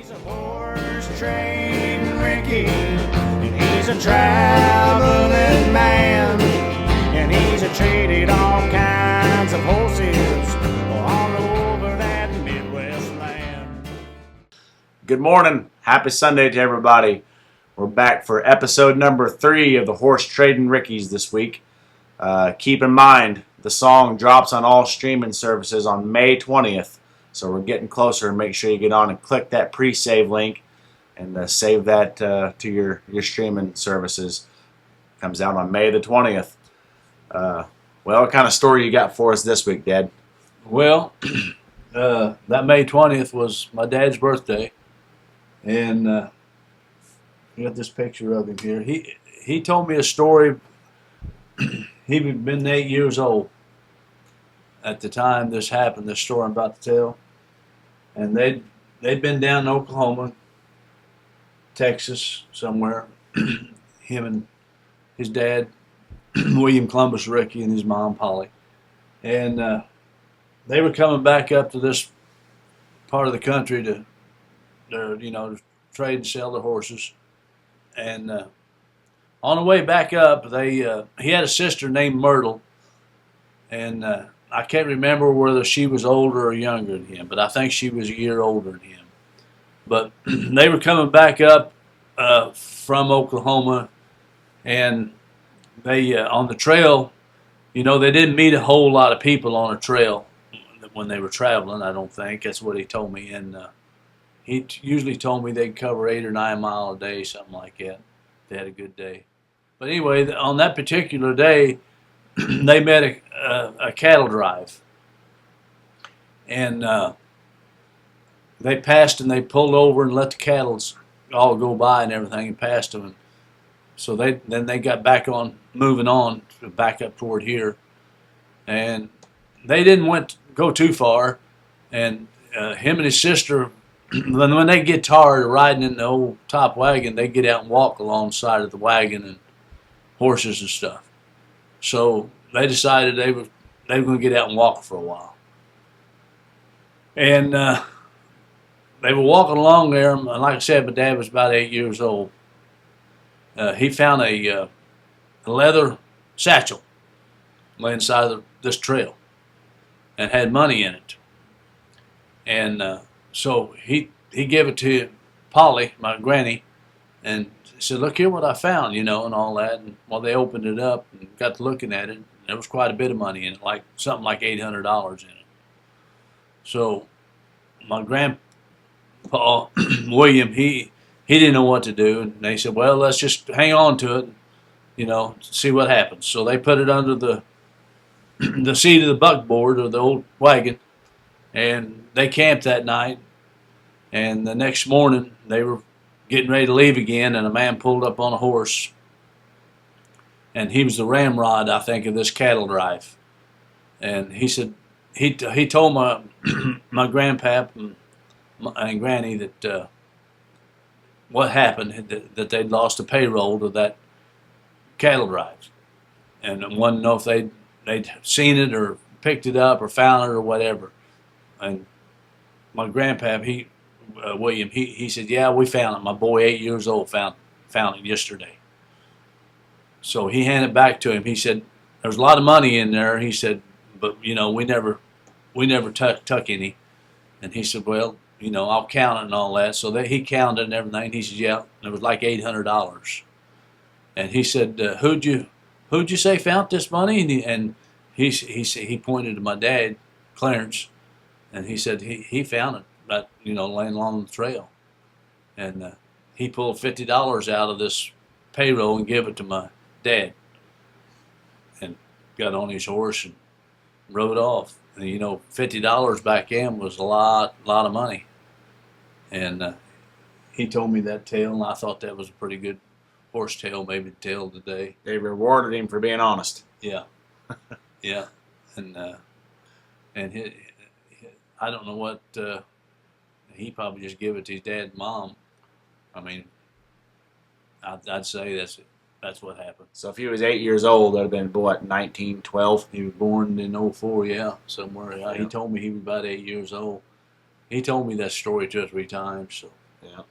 He's a horse trading Ricky, and he's a traveling man, and he's a traded all kinds of horses all over that Midwest land. Good morning. Happy Sunday to everybody. We're back for episode number 3 of the Horse Trading Rickeys this week. Keep in mind, the song drops on all streaming services on May 20th. So we're getting closer, and make sure you get on and click that pre-save link and save that to your streaming services. Comes out on May the 20th. Well, what kind of story you got for us this week, Dad? Well, that May 20th was my dad's birthday, and you got this picture of him here. He told me a story. He'd been 8 years old at the time this happened, this story I'm about to tell. And they'd been down in Oklahoma, Texas, somewhere. Him and his dad, William Columbus Rickey, and his mom, Polly. And they were coming back up to this part of the country to trade and sell their horses. And on the way back up, he had a sister named Myrtle, and I can't remember whether she was older or younger than him, but I think she was a year older than him. But they were coming back up from Oklahoma, and they on the trail, they didn't meet a whole lot of people on a trail when they were traveling. I don't think that's what he told me, and he usually told me they'd cover 8 or 9 miles a day, something like that. They had a good day. But anyway, on that particular day, they met a cattle drive, and they passed, and they pulled over and let the cattle all go by and everything, and passed them. And so they got back on, moving on, back up toward here, and they didn't go too far. And him and his sister, when they get tired of riding in the old top wagon, they get out and walk alongside of the wagon and horses and stuff. So they decided they were going to get out and walk for a while. And they were walking along there, and like I said, my dad was about 8 years old. He found a leather satchel laying inside of this trail and had money in it. And so he gave it to Polly, my granny, and said, "Look here what I found," and all that. And they opened it up and got to looking at it. There was quite a bit of money in it, something like $800 in it. So my grandpa, William, he didn't know what to do. And they said, "Well, let's just hang on to it, see what happens." So they put it under the seat of the buckboard of the old wagon, and they camped that night. And the next morning, they were getting ready to leave again, and a man pulled up on a horse, and he was the ramrod, I think, of this cattle drive. And he said he told my grandpap and granny that what happened, that they'd lost the payroll to that cattle drive, and wanted to know if they'd seen it or picked it up or found it or whatever. And my grandpap, William, he said, "Yeah, we found it. My boy, 8 years old, found it yesterday." So he handed it back to him. He said, "There's a lot of money in there." He said, "But we never tuck any." And he said, "Well, I'll count it and all that." So he counted and everything. He said, "Yeah, it was like $800." And he said, "Who'd you say found this money?" And he pointed to my dad, Clarence, and he said he found it. But laying along the trail, and he pulled $50 out of this payroll and gave it to my dad, and got on his horse and rode off. And $50 back then was a lot of money, and he told me that tale, and I thought that was a pretty good horse tale, maybe the tale of the day. They rewarded him for being honest. Yeah, yeah, and I don't know what. He probably just gave it to his dad and mom. I mean, I'd say that's what happened. So if he was 8 years old, that would have been, what, 1912? He was born in 04, yeah, somewhere. Yeah. He told me he was about 8 years old. He told me that story 2 or 3 times. So Yeah.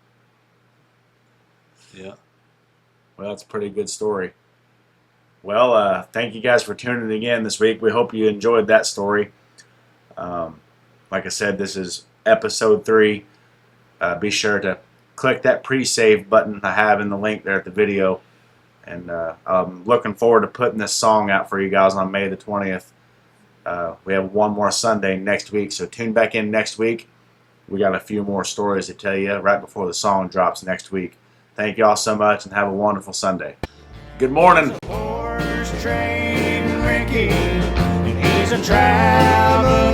Yeah. Well, that's a pretty good story. Well, thank you guys for tuning in again this week. We hope you enjoyed that story. Like I said, this is episode 3. Be sure to click that pre-save button I have in the link there at the video. And I'm looking forward to putting this song out for you guys on May the 20th. We have one more Sunday next week, so tune back in next week. We got a few more stories to tell you right before the song drops next week. Thank you all so much and have a wonderful Sunday. Good morning. Horse Trading Ricky, and he's a traveling